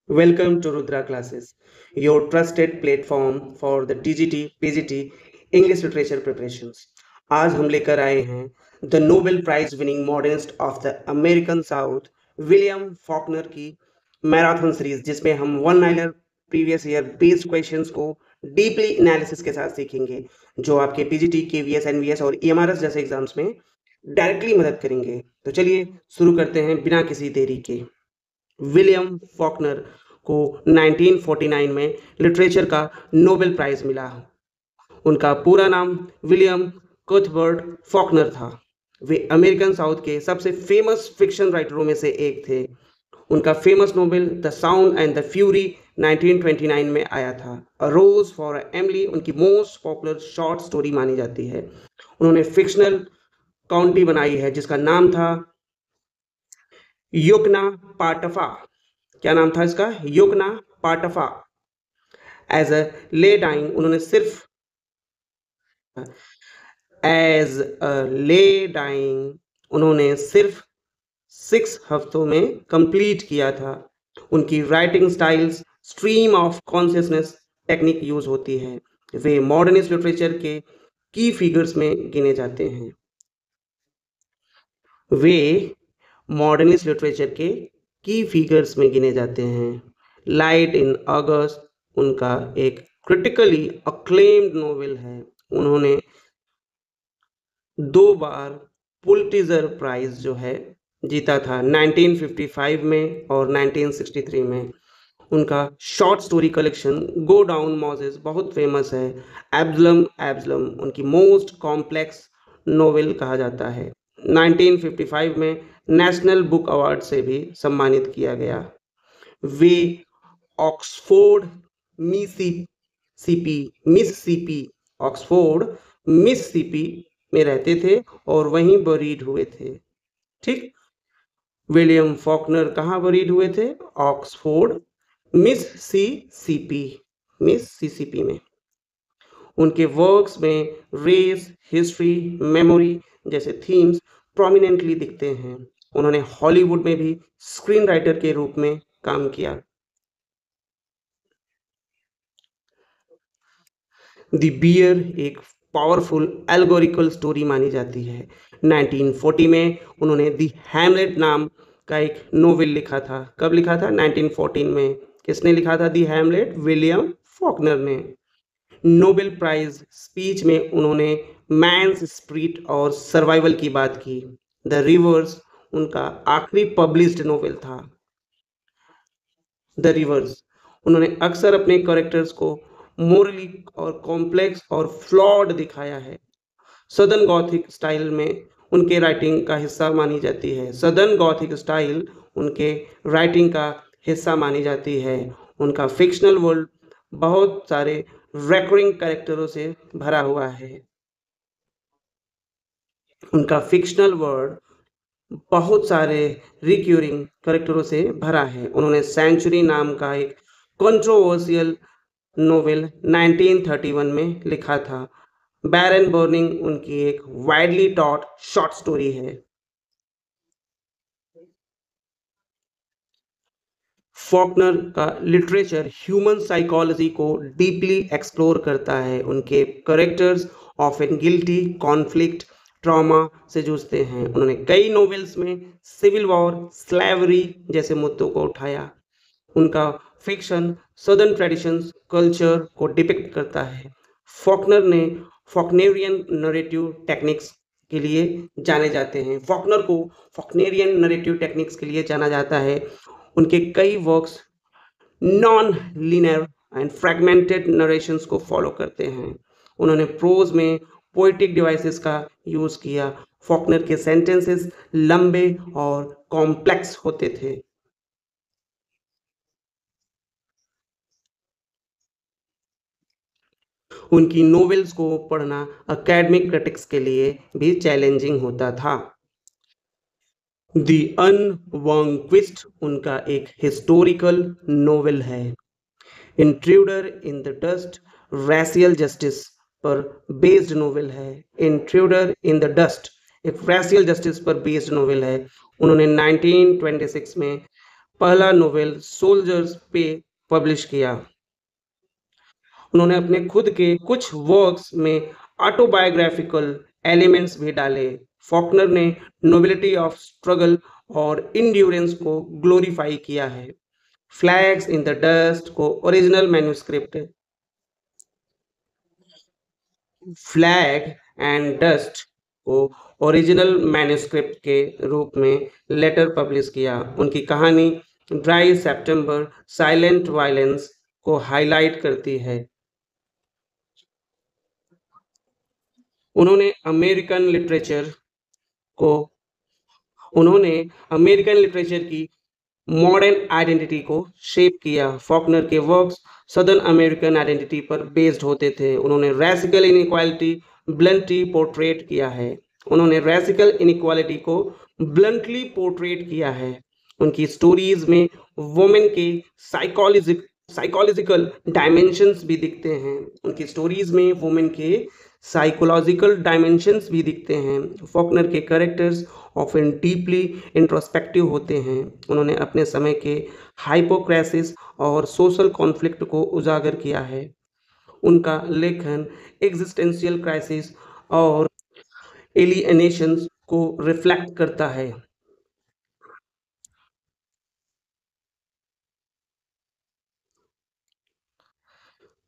Welcome to Rudra Classes, your trusted platform for the DGT, PGT, English Literature preparations. आज हम लेकर आए हैं the Nobel prize winning modernist of the American south William Faulkner की marathon series, जिसमें हम one liner previous year based questions को deeply analysis के साथ सीखेंगे, जो आपके पीजीटी, केवीएस, एनवीएस और ईएमआरएस जैसे एग्जाम्स में डायरेक्टली मदद करेंगे। तो चलिए शुरू करते हैं बिना किसी देरी के। विलियम फॉकनर को 1949 में लिटरेचर का नोबेल प्राइज मिला। उनका पूरा नाम विलियम कुथबर्ट फॉकनर था। वे अमेरिकन साउथ के सबसे फेमस फिक्शन राइटरों में से एक थे। उनका famous novel the sound and the fury 1929 में आया था। अ रोज फॉर एमली उनकी मोस्ट पॉपुलर शॉर्ट स्टोरी मानी जाती है। उन्होंने फिक्शनल काउंटी बनाई है जिसका नाम था युकना पाटफा। क्या नाम था इसका? युकना पाटफा। एज अ ले डाइंग उन्होंने सिर्फ एज अ ले डाइंग उन्होंने सिर्फ 6 हफ्तों में कंप्लीट किया था। उनकी writing styles stream of consciousness technique use होती है। वे मॉडर्निस्ट लिटरेचर के की फिगर्स में गिने जाते हैं। वे मॉडर्निस्ट लिटरेचर के की फिगर्स में गिने जाते हैं। लाइट इन अगस्त उनका एक क्रिटिकली अक्लेम्ड नोवेल है। उन्होंने 2 बार पुलिट्जर प्राइज जो है जीता था, 1955 में और 1963 में। उनका short story collection Go Down Moses बहुत फेमस है। एब्सलम एब्सलम उनकी मोस्ट कॉम्प्लेक्स नोवेल कहा जाता है। 1955 में नेशनल बुक अवार्ड से भी सम्मानित किया गया। वे ऑक्सफोर्ड मिसिसिपी ऑक्सफोर्ड मिसिसिपी में रहते थे और वहीं बरीड हुए थे। ठीक, विलियम फॉकनर कहाँ बरीड हुए थे? ऑक्सफोर्ड मिसिसिपी में। उनके वर्क्स में रेस, हिस्ट्री, मेमोरी जैसे थीम्स प्रोमिनेंटली दिखते हैं। उन्होंने हॉलीवुड में भी स्क्रीन राइटर के रूप में काम किया। द बियर एक पावरफुल एल्गोरिकल स्टोरी मानी जाती है। 1940 में उन्होंने द हैमलेट नाम का एक नोवेल लिखा था। कब लिखा था? 1914 में। किसने लिखा था द हैमलेट? विलियम फॉकनर ने। नोबेल प्राइज स्पीच में उन्होंने मैन्स स्पिरिट और सर्वाइवल की बात की। द रिवर्स उनका आखिरी पब्लिश्ड नोवेल था। द रिवर्स उन्होंने अक्सर अपने कैरेक्टर्स को मोरली और कॉम्प्लेक्स और फ्लॉड दिखाया है। सदर्न गॉथिक स्टाइल में उनके राइटिंग का हिस्सा मानी जाती है। सदर्न गॉथिक स्टाइल उनके राइटिंग का हिस्सा मानी जाती है। उनका फिक्शनल वर्ल्ड बहुत सारे रेकरिंग कैरेक्टरों से भरा हुआ है। उनका फिक्शनल वर्ल्ड बहुत सारे रिक्यूरिंग कैरेक्टरों से भरा है। उन्होंने सेंचुरी नाम का एक कंट्रोवर्शियल नोवेल 1931 में लिखा था। बैरन बर्निंग उनकी एक वाइडली टॉट शॉर्ट स्टोरी है। फॉकनर का लिटरेचर ह्यूमन साइकोलॉजी को डीपली एक्सप्लोर करता है। उनके characters often guilty, conflict, trauma से जूझते हैं। उन्होंने कई नॉवेल्स में सिविल वॉर, स्लेवरी जैसे मुद्दों को उठाया। उनका फिक्शन सदर्न ट्रेडिशंस, कल्चर को डिपिक्ट करता है। फॉकनर ने फॉकनेरियन नरेटिव टेक्निक्स के लिए जाने जाते हैं। फॉकनर को फॉकनेरियन नरेटिव टेक्निक्स के लिए जाना जाता है। उनके कई works non linear and fragmented narrations को फॉलो करते हैं। उन्होंने प्रोज में पोएटिक डिवाइसेस का यूज किया। फॉकनर के सेंटेंसेस लंबे और कॉम्प्लेक्स होते थे। उनकी नोवेल्स को पढ़ना एकेडमिक क्रिटिक्स के लिए भी चैलेंजिंग होता था। द अनवांक्विस्ट उनका एक हिस्टोरिकल नोवेल है। Intruder in the dust racial justice पर बेस्ड नोवेल है। इंट्रूडर इन द डस्ट एक रेशियल जस्टिस पर बेस्ड नोवेल है। उन्होंने 1926 में पहला नोवेल सोल्जर्स पे पब्लिश किया। उन्होंने अपने खुद के कुछ वर्क्स में ऑटोबायोग्राफिकल एलिमेंट्स भी डाले। फॉकनर ने नोबिलिटी ऑफ स्ट्रगल और इंड्योरेंस को ग्लोरीफाई किया है। फ्लैग्स इन द डस्ट को original manuscript flag and dust को ओरिजिनल मैन्युस्क्रिप्ट के रूप में लेटर पब्लिश किया। उनकी कहानी ड्राई सितंबर साइलेंट वायलेंस को हाईलाइट करती है। उन्होंने अमेरिकन लिटरेचर को उन्होंने अमेरिकन लिटरेचर की मॉडर्न आइडेंटिटी को शेप किया। फॉकनर के वर्क्स सदर्न अमेरिकन आइडेंटिटी पर बेस्ड होते थे। उन्होंने रैसिकल इनइक्वालिटी ब्लंटली पोर्ट्रेट किया है। उन्होंने रैसिकल इनइक्वालिटी को ब्लंटली पोर्ट्रेट किया है। उनकी स्टोरीज में वुमेन के साइकोलॉजिक साइकोलॉजिकल डायमेंशंस भी दिखते हैं। उनकी स्टोरीज में वुमेन के साइकोलॉजिकल डायमेंशंस भी दिखते हैं। फॉकनर के कैरेक्टर्स ऑफन डीपली इंट्रोस्पेक्टिव होते हैं। उन्होंने अपने समय के हाइपोक्राइसिस और सोशल कॉन्फ्लिक्ट को उजागर किया है। उनका लेखन एग्जिस्टेंशियल क्राइसिस और एलियनेशंस को रिफ्लेक्ट करता है।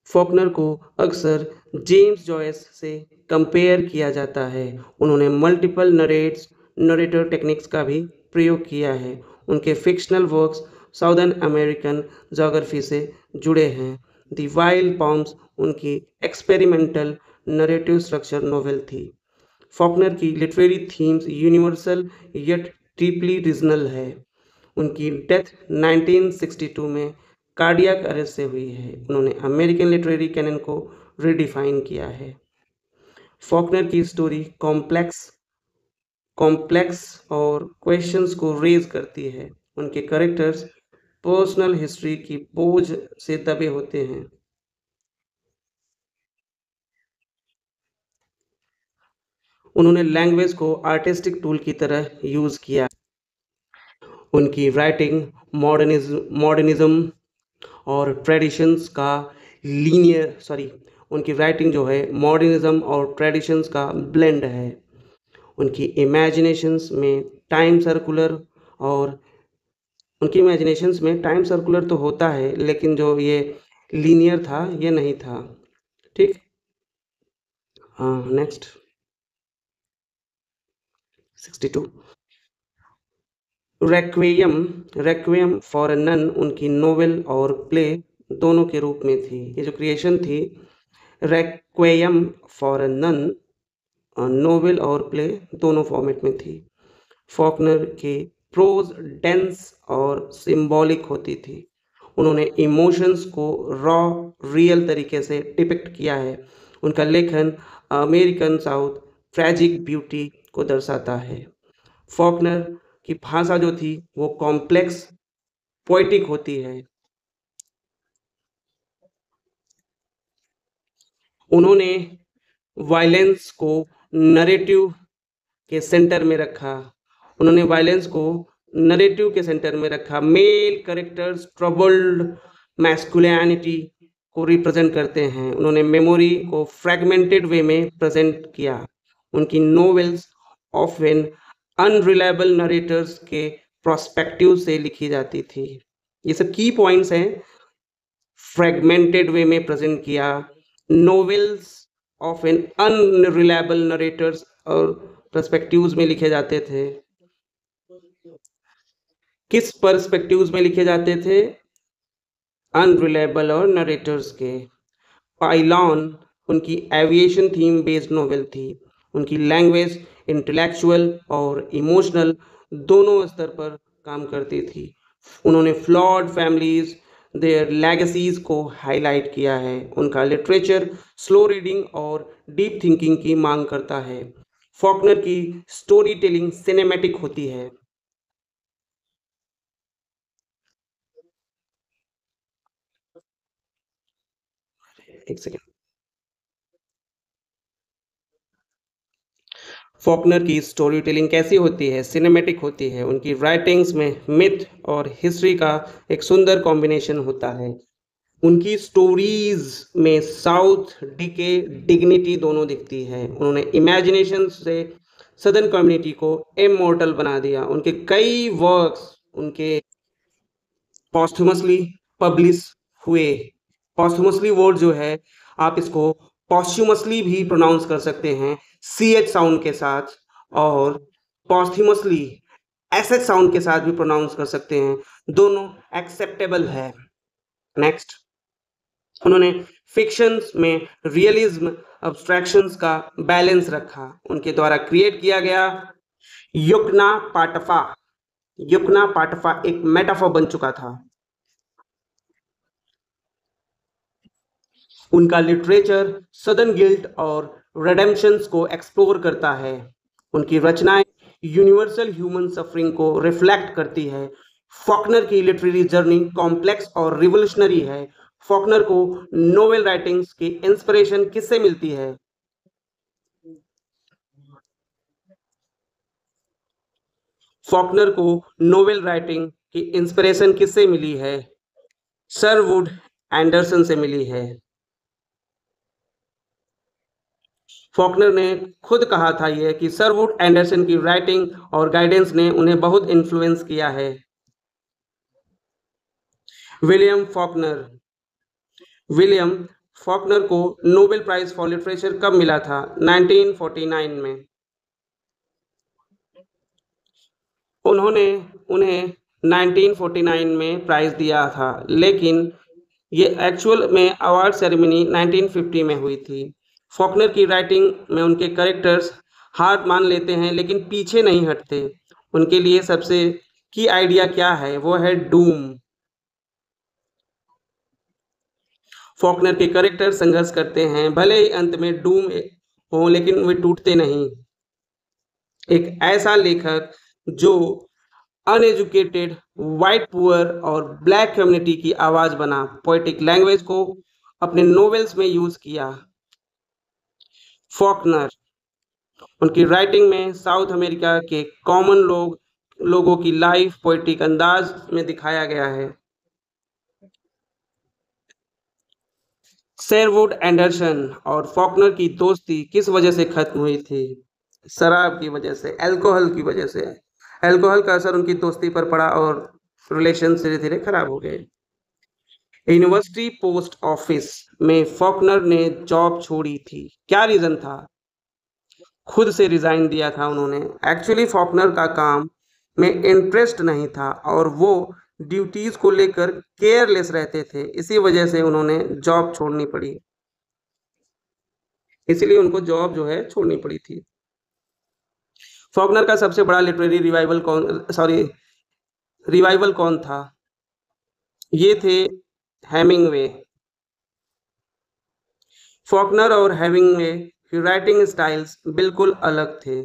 फॉकनर को अक्सर जेम्स जॉयस से कंपेयर किया जाता है। उन्होंने मल्टीपल नरेटर टेक्निक्स का भी प्रयोग किया है। उनके fictional works southern American geography से जुड़े हैं। द वाइल्ड पॉम्स उनकी एक्सपेरिमेंटल नरेटिव स्ट्रक्चर नोवेल थी। फॉकनर की literary themes universal yet deeply regional है। उनकी डेथ 1962 में कार्डियक अरेस्ट से हुई है। उन्होंने अमेरिकन लिटरेरी कैनन को रिडिफाइन किया है। फॉकनर की स्टोरी कॉम्प्लेक्स और क्वेश्चंस को रेज करती है। उनके कैरेक्टर्स पर्सनल हिस्ट्री की बोझ से दबे होते हैं। उन्होंने लैंग्वेज को आर्टिस्टिक टूल की तरह यूज किया। उनकी राइटिंग मॉडर्निज्म और ट्रेडिशंस का लीनियर सॉरी उनकी राइटिंग जो है मॉडर्निज्म और ट्रेडिशंस का ब्लेंड है। उनकी इमेजिनेशंस में टाइम सर्कुलर और उनकी इमेजिनेशंस में टाइम सर्कुलर तो होता है, लेकिन जो ये लीनियर था ये नहीं था। ठीक। हाँ, नेक्स्ट 62 रेक्वेयम रेक्वेयम फॉर अ नन उनकी नोवेल और प्ले दोनों के रूप में थी। ये जो क्रिएशन थी रेक्वेयम फॉर अ नन नोवेल और प्ले दोनों फॉर्मेट में थी। फॉकनर की प्रोज डेंस और सिंबॉलिक होती थी। उन्होंने इमोशंस को रॉ रियल तरीके से डिपिक्ट किया है। उनका लेखन अमेरिकन साउथ ट्रैजिक ब्यूटी को दर्शाता है। फॉकनर की भाषा जो थी वो कॉम्प्लेक्स पोएटिक होती है। उन्होंने वायलेंस को नरेटिव के सेंटर में रखा। उन्होंने वायलेंस को नरेटिव के सेंटर में रखा। मेल कैरेक्टर्स ट्रबल्ड मैस्कुलिनिटी को रिप्रेजेंट करते हैं। उन्होंने मेमोरी को फ्रैगमेंटेड वे में प्रेजेंट किया। उनकी नोवेल्स ऑफन अनरिलायबल नरेटर्स के प्रोस्पेक्टिव से लिखी जाती थी। ये सब की पॉइंट्स हैं। फ्रैगमेंटेड वे में प्रेजेंट किया। Novels of an unreliable narrators और पर्सपेक्टिव्स में लिखे जाते थे। किस पर्सपेक्टिव्स में लिखे जाते थे? अनरिलायबल और नरेटर्स के। पाइलॉन उनकी एविएशन थीम बेस्ड नोवेल थी। उनकी लैंग्वेज इंटेलेक्चुअल और इमोशनल दोनों स्तर पर काम करती थी। उन्होंने फ्लॉड फैमिलीज देयर लेगेसीज को हाईलाइट किया है। उनका लिटरेचर स्लो रीडिंग और डीप थिंकिंग की मांग करता है। फॉकनर की स्टोरी टेलिंग सिनेमैटिक होती है। एक सेकेंड। फॉकनर की स्टोरी टेलिंग कैसी होती है, सिनेमैटिक होती है। उनकी राइटिंग्स में मिथ और हिस्ट्री का एक सुंदर कॉम्बिनेशन होता है। उनकी स्टोरीज में साउथ डीके डिग्निटी दोनों दिखती है। उन्होंने इमेजिनेशन से सदर्न कम्युनिटी को इमॉर्टल बना दिया। उनके कई वर्क्स उनके पॉस्थुमसली पब्लिश हुए। पॉस्थुमसली वर्ड जो है, आप इसको पॉस्थुमसली भी प्रोनाउंस कर सकते हैं सी एच साउंड के साथ, और पॉस्थुमसली एस एच साउंड के साथ भी प्रोनाउंस कर सकते हैं। दोनों एक्सेप्टेबल है। नेक्स्ट, उन्होंने फिक्शंस में रियलिज्म अब्स्ट्रैक्शंस का बैलेंस रखा। उनके द्वारा क्रिएट किया गया युकना पाटफा, युकना पाटफा एक मेटाफर बन चुका था। उनका लिटरेचर सदर्न गिल्ट और रेडेम्पशंस को एक्सप्लोर करता है। उनकी रचनाएं यूनिवर्सल ह्यूमन सफरिंग को रिफ्लेक्ट करती है। फॉकनर की लिटरेरी जर्नी कॉम्प्लेक्स और रिवोल्यूशनरी है। फॉकनर को नोवेल राइटिंग्स की इंस्पिरेशन किससे मिलती है? फॉकनर को नोवेल राइटिंग की इंस्पिरेशन किससे मिली है? सर वुड एंडरसन से मिली है। फॉकनर ने खुद कहा था यह कि सर वुड एंडरसन की राइटिंग और गाइडेंस ने उन्हें बहुत इन्फ्लुएंस किया है। विलियम फॉकनर, विलियम फॉकनर को नोबेल प्राइज फॉर लिटरेचर कब मिला था? 1949 में। उन्होंने उन्हें 1949 में प्राइज दिया था, लेकिन ये एक्चुअल में अवार्ड सेरेमनी 1950 में हुई थी। फॉकनर की राइटिंग में उनके कैरेक्टर्स हार मान लेते हैं लेकिन पीछे नहीं हटते। उनके लिए सबसे की आइडिया क्या है? वो है डूम। फॉकनर के कैरेक्टर संघर्ष करते हैं, भले ही अंत में डूम हो लेकिन वे टूटते नहीं। एक ऐसा लेखक जो अनएजुकेटेड वाइट पुअर और ब्लैक कम्युनिटी की आवाज बना, पोएटिक लैंग्वेज को अपने नोवेल्स में यूज किया। फॉकनर, उनकी राइटिंग में साउथ अमेरिका के कॉमन लोगों की लाइफ पोएटिक अंदाज में दिखाया गया है। शेरवुड एंडरसन और फॉकनर की दोस्ती किस वजह से खत्म हुई थी? शराब की वजह से, अल्कोहल की वजह से। अल्कोहल का असर उनकी दोस्ती पर पड़ा और रिलेशन धीरे धीरे खराब हो गए। यूनिवर्सिटी पोस्ट ऑफिस में फॉकनर ने जॉब छोड़ी थी, क्या रीजन था? खुद से रिजाइन दिया था उन्होंने। एक्चुअली फॉकनर का काम में इंटरेस्ट नहीं था और वो ड्यूटीज को लेकर केयरलेस रहते थे, इसी वजह से उन्होंने जॉब छोड़नी पड़ी। इसीलिए उनको जॉब जो है छोड़नी पड़ी थी। फॉकनर का सबसे बड़ा लिटरेरी रिवाइवल कौन था? ये थे हेमिंगवे। फॉकनर और हेमिंगवे की राइटिंग स्टाइल्स बिल्कुल अलग थे।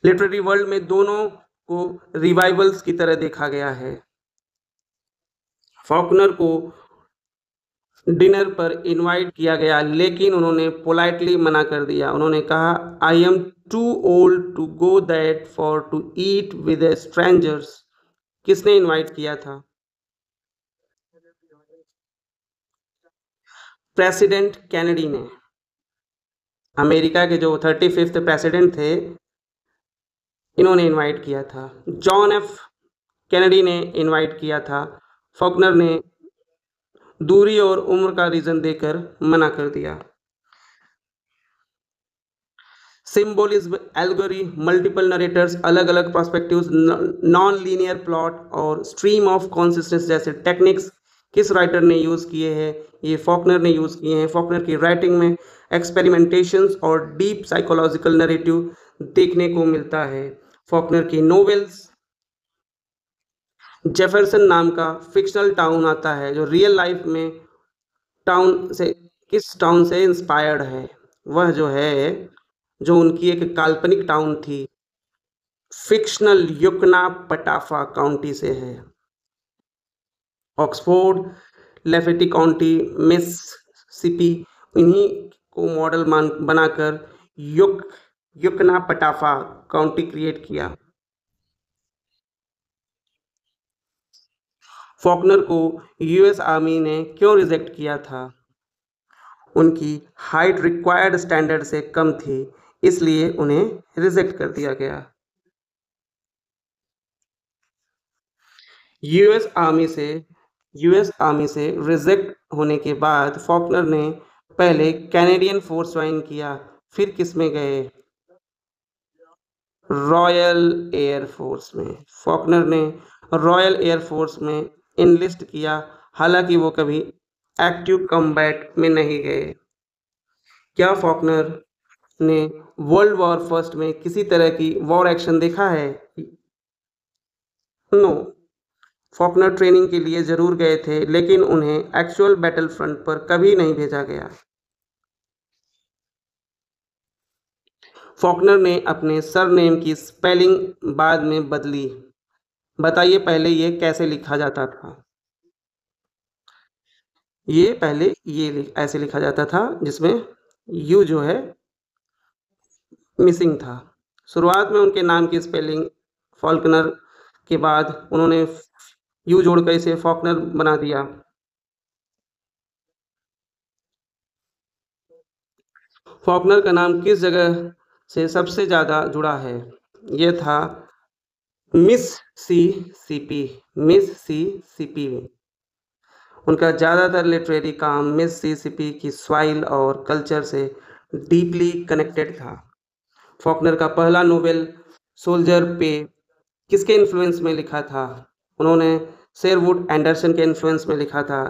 लिटरेरी वर्ल्ड में दोनों को रिवाइवल्स की तरह देखा गया है। फॉकनर को डिनर पर इनवाइट किया गया लेकिन उन्होंने पोलाइटली मना कर दिया। उन्होंने कहा, I am too old to go that far to eat with strangers. किसने इनवाइट किया था? प्रेसिडेंट कैनेडी ने। अमेरिका के जो 35th प्रेसिडेंट थे, इन्होंने इनवाइट किया था। जॉन एफ कैनेडी ने इनवाइट किया था। फॉकनर ने दूरी और उम्र का रीजन देकर मना कर दिया। सिंबोलिज्म, एल्गोरी, मल्टीपल नरेटर्स, अलग अलग पर्सपेक्टिव्स, नॉन लीनियर प्लॉट और स्ट्रीम ऑफ कॉन्सिस्टेंस जैसे टेक्निक्स किस राइटर ने यूज किए हैं? ये फॉकनर ने यूज किए हैं। फॉकनर की राइटिंग में एक्सपेरिमेंटेशंस और डीप साइकोलॉजिकल नरेटिव देखने को मिलता है। फॉकनर की नोवेल्स जेफरसन नाम का फिक्शनल टाउन आता है जो रियल लाइफ में टाउन से किस टाउन से इंस्पायर्ड है? वह जो है, जो उनकी एक काल्पनिक टाउन थी, फिक्शनल युकना पटाफा काउंटी से है। ऑक्सफोर्ड, लेफेटी काउंटी, मिसिसिपी, इन्हीं को मॉडल मान बनाकर युक युकना पटाफा काउंटी क्रिएट किया। फॉकनर को यूएस आर्मी ने क्यों रिजेक्ट किया था? उनकी हाइट रिक्वायर्ड स्टैंडर्ड से कम थी, इसलिए उन्हें रिजेक्ट कर दिया गया। यूएस आर्मी से यूएस आर्मी से रिजेक्ट होने के बाद फॉकनर ने पहले कैनेडियन फोर्स ज्वाइन किया, फिर किस में गए? रॉयल एयर फोर्स में। फॉकनर ने रॉयल एयर फोर्स में इनलिस्ट किया, हालांकि वो कभी एक्टिव कॉम्बैट में नहीं गए। क्या फॉकनर ने वर्ल्ड वॉर फर्स्ट में किसी तरह की वॉर एक्शन देखा है? नो। फॉकनर ट्रेनिंग के लिए जरूर गए थे, लेकिन उन्हें एक्चुअल बैटल फ्रंट पर कभी नहीं भेजा गया। फॉकनर ने अपने सरनेम की स्पेलिंग बाद में बदली, बताइए पहले ये कैसे लिखा जाता था? ये पहले ऐसे लिखा जाता था, जिसमें यू जो है मिसिंग था। शुरुआत में उनके नाम की स्पेलिंग फॉल्कनर के बाद उन्होंने यू जोड़कर इसे फॉकनर बना दिया। फॉकनर का नाम किस जगह से सबसे ज्यादा जुड़ा है? ये था मिस सी सीपी। मिस सी सीपी में उनका ज़्यादातर लिटरेरी काम मिसिसिपी की स्वाइल और कल्चर से डीपली कनेक्टेड था। फॉकनर का पहला नोवेल सोल्जर पे किसके इन्फ्लुएंस में लिखा था? उन्होंने शेरवुड एंडरसन के इन्फ्लुएंस में लिखा था।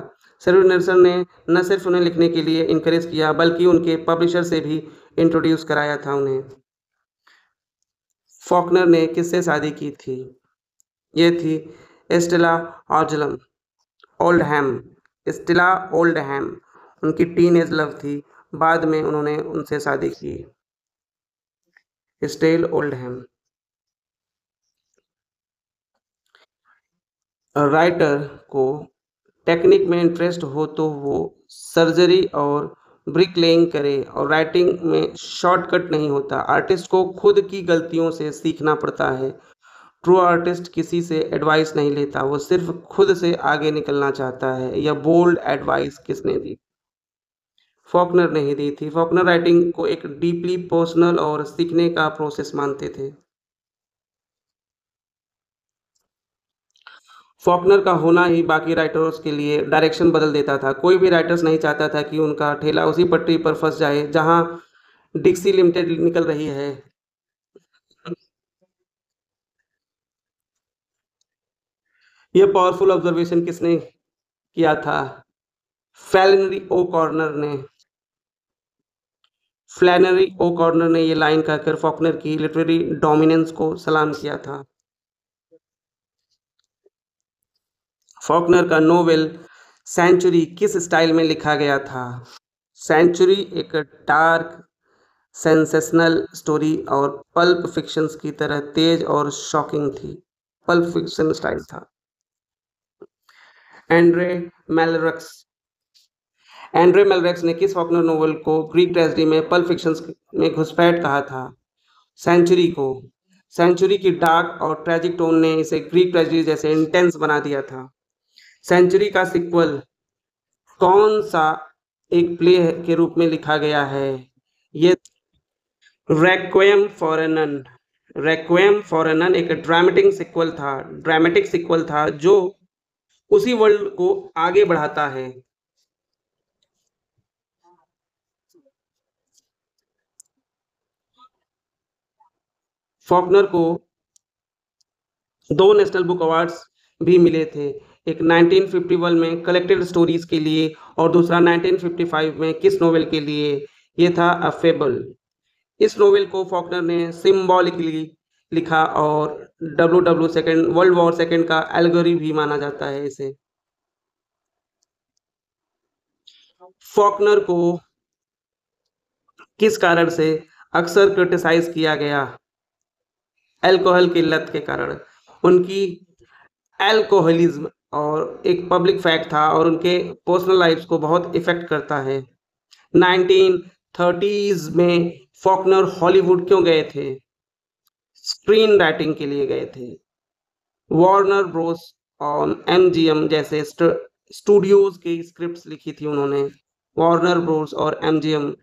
शेरवुड एंडरसन ने न सिर्फ उन्हें लिखने के लिए इनकरेज किया, बल्कि उनके पब्लिशर से भी इंट्रोड्यूस कराया था उन्हें। फॉकनर ने किससे शादी की थी? ये थी एस्टेला ऑर्जलम ओल्डहैम। स्टिला ओल्डहैम उनकी टीन एज लव थी, बाद में उन्होंने उनसे शादी की। Estelle Oldham. राइटर को टेक्निक में इंटरेस्ट हो तो वो सर्जरी और ब्रिक लेइंग करे, और राइटिंग में शॉर्टकट नहीं होता। आर्टिस्ट को खुद की गलतियों से सीखना पड़ता है। ट्रू आर्टिस्ट किसी से एडवाइस नहीं लेता, वो सिर्फ खुद से आगे निकलना चाहता है। यह बोल्ड एडवाइस किसने दी? फॉकनर ने ही दी थी। फॉकनर राइटिंग को एक डीपली पर्सनल और सीखने का प्रोसेस मानते थे। फॉकनर का होना ही बाकी राइटर्स के लिए डायरेक्शन बदल देता था। कोई भी राइटर्स नहीं चाहता था कि उनका ठेला उसी पटरी पर फंस जाए जहां डिक्सी लिमिटेड निकल रही है। यह पावरफुल ऑब्जर्वेशन किसने किया था? फ्लैनरी ओ कॉर्नर ने। फ्लैनरी ओ कॉर्नर ने यह लाइन कहकर फॉकनर की लिटरेरी डोमिनेंस को सलाम किया था। फॉकनर का नोवेल सेंचुरी किस स्टाइल में लिखा गया था? सेंचुरी एक डार्क सेंसेशनल स्टोरी और पल्प फिक्शंस की तरह तेज और शॉकिंग थी। पल्प फिक्शन स्टाइल था। एंड्रे मेलरक्स एंड्रे मेलरक्स ने किस फॉकनर नोवेल को ग्रीक ट्रेजेडी में पल्प फिक्शंस में घुसपैठ कहा था? सेंचुरी को। सेंचुरी की डार्क और ट्रेजिक टोन ने इसे ग्रीक ट्रेजेडी जैसे इंटेंस बना दिया था। सेंचुरी का सिक्वल कौन सा एक प्ले के रूप में लिखा गया है? ये रेक्वेम फॉर एन नन एक ड्रामेटिक सिक्वल था जो उसी वर्ल्ड को आगे बढ़ाता है। फॉकनर को दो नेशनल बुक अवार्ड्स भी मिले थे, एक 1951 में कलेक्टेड स्टोरीज के लिए और दूसरा 1955 में किस नोवेल के लिए? ये था अ फेबल। इस नोवेल को फॉकनर ने सिंबॉलिकली लिखा और वर्ल्ड वॉर सेकेंड का एल्गोरी भी माना जाता है इसे। फॉकनर को किस कारण से अक्सर क्रिटिसाइज किया गया? अल्कोहल की लत के कारण। उनकी अल्कोहलिज्म और एक पब्लिक फैक्ट था और उनके पर्सनल लाइफ को बहुत इफेक्ट करता है। 1930s में फॉकनर हॉलीवुड क्यों गए थे? स्क्रीन राइटिंग के लिए गए थे। वार्नर ब्रोस और एमजीएम जैसे स्टूडियोज की स्क्रिप्ट्स लिखी थी उन्होंने। वार्नर ब्रोस और MGM.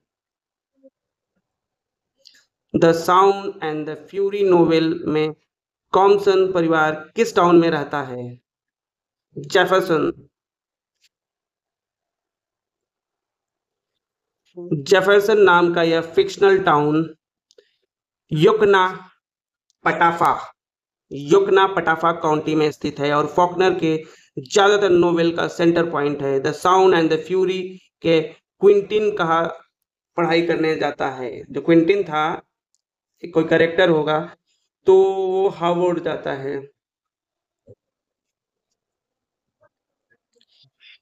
The sound and the fury novel में कॉम्सन परिवार किस टाउन में रहता है? जेफरसन। जेफरसन नाम का यह फिक्शनल टाउन युकना पटाफा युकना पटाफा काउंटी में स्थित है और फॉकनर के ज्यादातर नोवेल का सेंटर पॉइंट है। The sound and the fury के क्विंटिन कहा पढ़ाई करने जाता है। जो क्विंटिन था, कोई करेक्टर होगा, तो वो हार्वर्ड जाता है।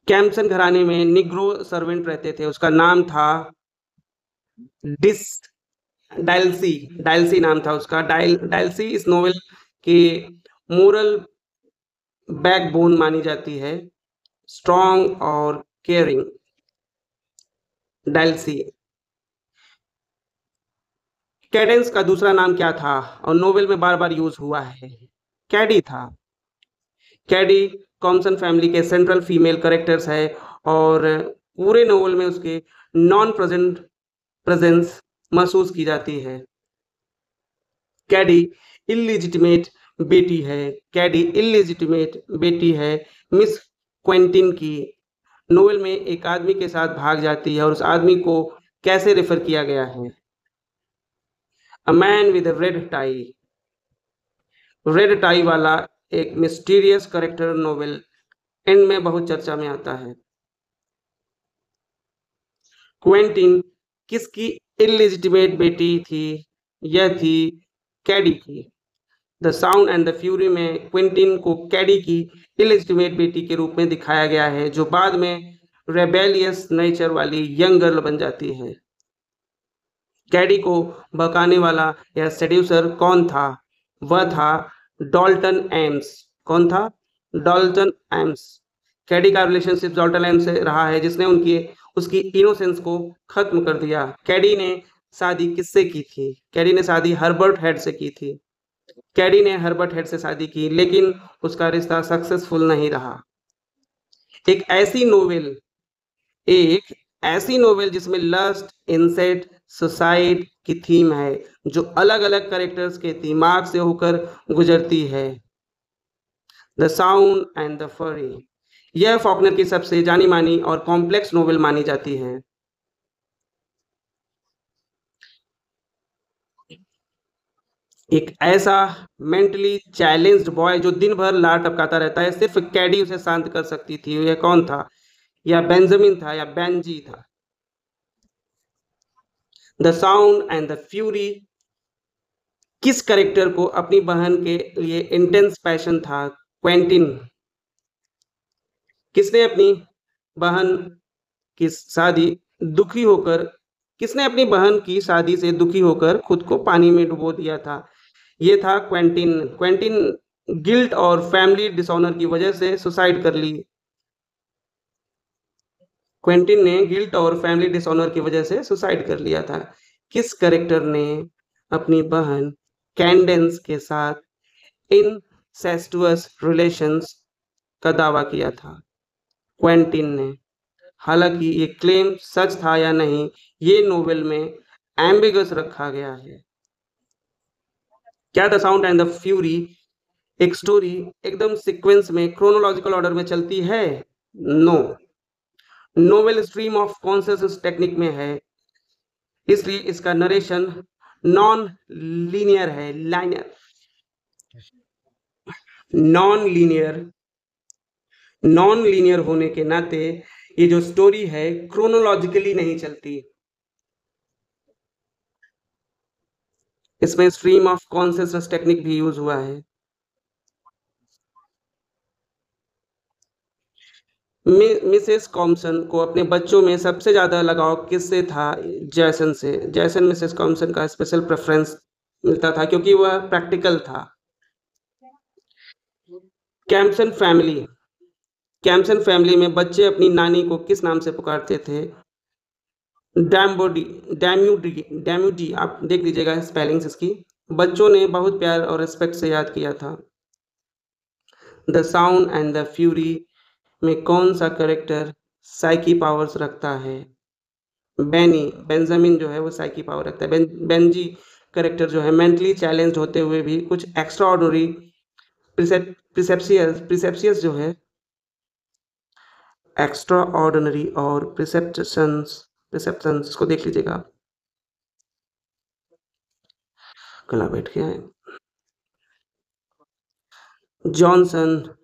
कैम्पसन घराने में निग्रो सर्वेंट रहते थे, उसका नाम था डिस डायल्सी। डायल्सी नाम था उसका। डायल्सी इस नोवेल की मोरल बैकबोन मानी जाती है, स्ट्रॉन्ग और केयरिंग। डायल्सी। कैडेंस का दूसरा नाम क्या था और नोवेल में बार बार यूज हुआ है? कैडी था। कैडी कॉम्सन फैमिली के सेंट्रल फीमेल करेक्टर्स है और पूरे नोवेल में उसके नॉन प्रेजेंट प्रेजेंस महसूस की जाती है। कैडी इलिजिटिमेट बेटी है। कैडी इलिजिटिमेट बेटी है मिस क्वेंटिन की। नोवेल में एक आदमी के साथ भाग जाती है और उस आदमी को कैसे रेफर किया गया है? A man with red tie. Red tie वाला एक मिस्टीरियस करेक्टर नोवेल एंड में बहुत चर्चा में आता है। क्वेंटिन किसकी इलिजिटिमेट बेटी थी? यह थी कैडी की। The sound and the fury में क्विंटिन को कैडी की इलिजिटिमेट बेटी के रूप में दिखाया गया है, जो बाद में रेबेलियस नेचर वाली यंग गर्ल बन जाती है। कैडी को बहकाने वाला या सेड्यूसर कौन था? वह था डॉल्टन एम्स। कौन था? Dalton AIIMS. कैडी का रिलेशनशिप डॉल्टन एम्स से रहा है, जिसने उनकी उसकी इनोसेंस को खत्म कर दिया। कैडी ने शादी किससे की थी? कैडी ने शादी हर्बर्ट हेड से की थी। कैडी ने हर्बर्ट हेड से शादी की, लेकिन उसका रिश्ता सक्सेसफुल नहीं रहा। एक ऐसी नोवेल एक ऐसी नोवेल जिसमें लस्ट, इंसेट, सुसाइड की थीम है, जो अलग अलग कैरेक्टर्स के दिमाग से होकर गुजरती है। द साउंड एंड द फरी। यह फॉकनर की सबसे जानी मानी और कॉम्प्लेक्स नोवेल मानी जाती है। एक ऐसा मेंटली चैलेंज्ड बॉय जो दिन भर लार टपकाता रहता है, सिर्फ कैडी उसे शांत कर सकती थी। यह कौन था? या बेंजामिन था या बेंजी था? The sound and the fury किस करेक्टर को अपनी बहन के लिए इंटेंस पैशन था? क्वेंटिन। किसने अपनी बहन की शादी दुखी होकर किसने अपनी बहन की शादी से दुखी होकर खुद को पानी में डुबो दिया था? ये था क्वेंटिन। क्वेंटिन गिल्ट और फैमिली डिसऑनर की वजह से सुसाइड कर ली। क्वेंटिन ने गिल्ट और फैमिली डिसऑनर की वजह से सुसाइड कर लिया था। किस करेक्टर ने अपनी बहन कैंडेंस के साथ इनसेस्टुअस रिलेशंस का दावा किया था? क्वेंटिन ने। हालांकि ये क्लेम सच था या नहीं, ये नोवेल में एम्बिगस रखा गया है। क्या the sound and the fury एक स्टोरी एकदम सीक्वेंस में क्रोनोलॉजिकल ऑर्डर में चलती है? No. Novel stream of consciousness technique में है, इसलिए इसका नरेशन नॉन लीनियर है। Liner non linear non linear होने के नाते ये जो स्टोरी है क्रोनोलॉजिकली नहीं चलती। इसमें स्ट्रीम ऑफ कॉन्शियसनेस टेक्निक भी यूज हुआ है। मिसेस कॉम्सन को अपने बच्चों में सबसे ज्यादा लगाव किससे था? जैसन से। जैसन मिसेस कॉम्सन का स्पेशल प्रेफरेंस मिलता था क्योंकि वह प्रैक्टिकल था। कैम्पसन फैमिली कैम्पसन फैमिली में बच्चे अपनी नानी को किस नाम से पुकारते थे? डैम्बोडी डैम्यूडी डैम्यूडी आप देख लीजिएगा स्पेलिंग्स इसकी। बच्चों ने बहुत प्यार और रिस्पेक्ट से याद किया था। The sound and the fury में कौन सा करेक्टर साइकी पावर्स रखता है? बेनी बेंजामिन जो है वो साइकी पावर रखता है। बेंजी करेक्टर जो है मेंटली चैलेंज्ड होते हुए भी कुछ एक्स्ट्रा ऑर्डिनरी प्रिसेप्सियस जो है एक्स्ट्रा ऑर्डिनरी और प्रिसेप्शंस इसको देख लीजिएगा आप। गला बैठ गया है। Johnson,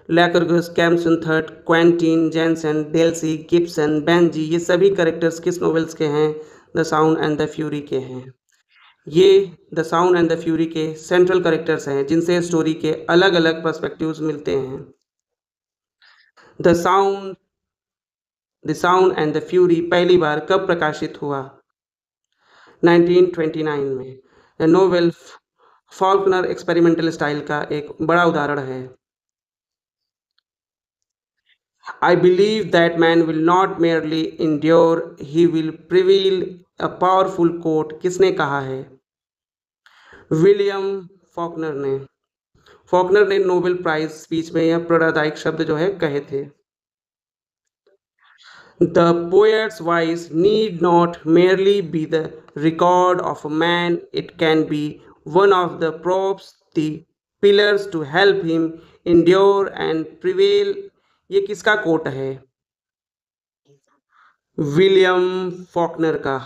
Lycurgus, Compson third, Quentin, Jason, Dilsey, Gibson, Benjy ये सभी कैरेक्टर्स किस नॉवेल्स के हैं? The sound and the fury के हैं। ये the sound and the fury के सेंट्रल कैरेक्टर्स हैं जिनसे स्टोरी के अलग अलग पर्सपेक्टिव्स मिलते हैं। The sound and the fury पहली बार कब प्रकाशित हुआ? 1929 में। The novel Faulkner experimental style का एक बड़ा उदाहरण है। I believe that man will not merely endure, he will prevail। a powerful quote किसने कहा है? विलियम फॉकनर ने। फॉकनर ने नोबेल प्राइज स्पीच में यह प्रेरणादायक शब्द जो है कहे थे। The poet's voice need not merely be the record of a man, it can be one of the props, the pillars to help him endure and prevail। ये किसका कोट है? विलियम फॉकनर का।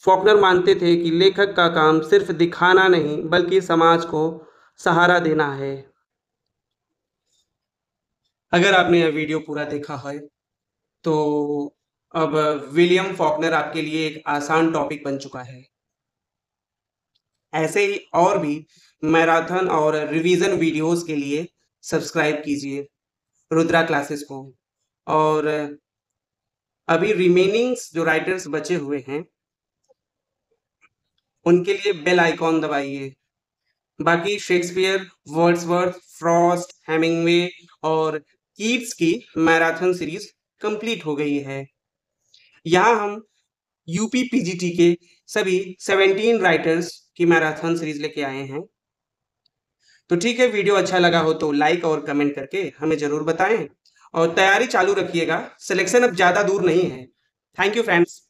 फॉकनर मानते थे कि लेखक का काम सिर्फ दिखाना नहीं बल्कि समाज को सहारा देना है। अगर आपने यह वीडियो पूरा देखा है तो अब विलियम फॉकनर आपके लिए एक आसान टॉपिक बन चुका है। ऐसे ही और भी मैराथन और रिवीजन वीडियोस के लिए सब्सक्राइब कीजिए रुद्रा क्लासेस को। और अभी रिमेनिंग्स जो राइटर्स बचे हुए हैं उनके लिए बेल आइकॉन दबाइए। बाकी शेक्सपियर, वर्ड्सवर्थ, फ्रॉस्ट, हेमिंगवे और कीट्स की मैराथन सीरीज कंप्लीट हो गई है। यहाँ हम यूपी पीजीटी के सभी 17 राइटर्स की मैराथन सीरीज लेके आए हैं। तो ठीक है, वीडियो अच्छा लगा हो तो लाइक और कमेंट करके हमें जरूर बताएं और तैयारी चालू रखिएगा। सिलेक्शन अब ज्यादा दूर नहीं है। Thank you friends.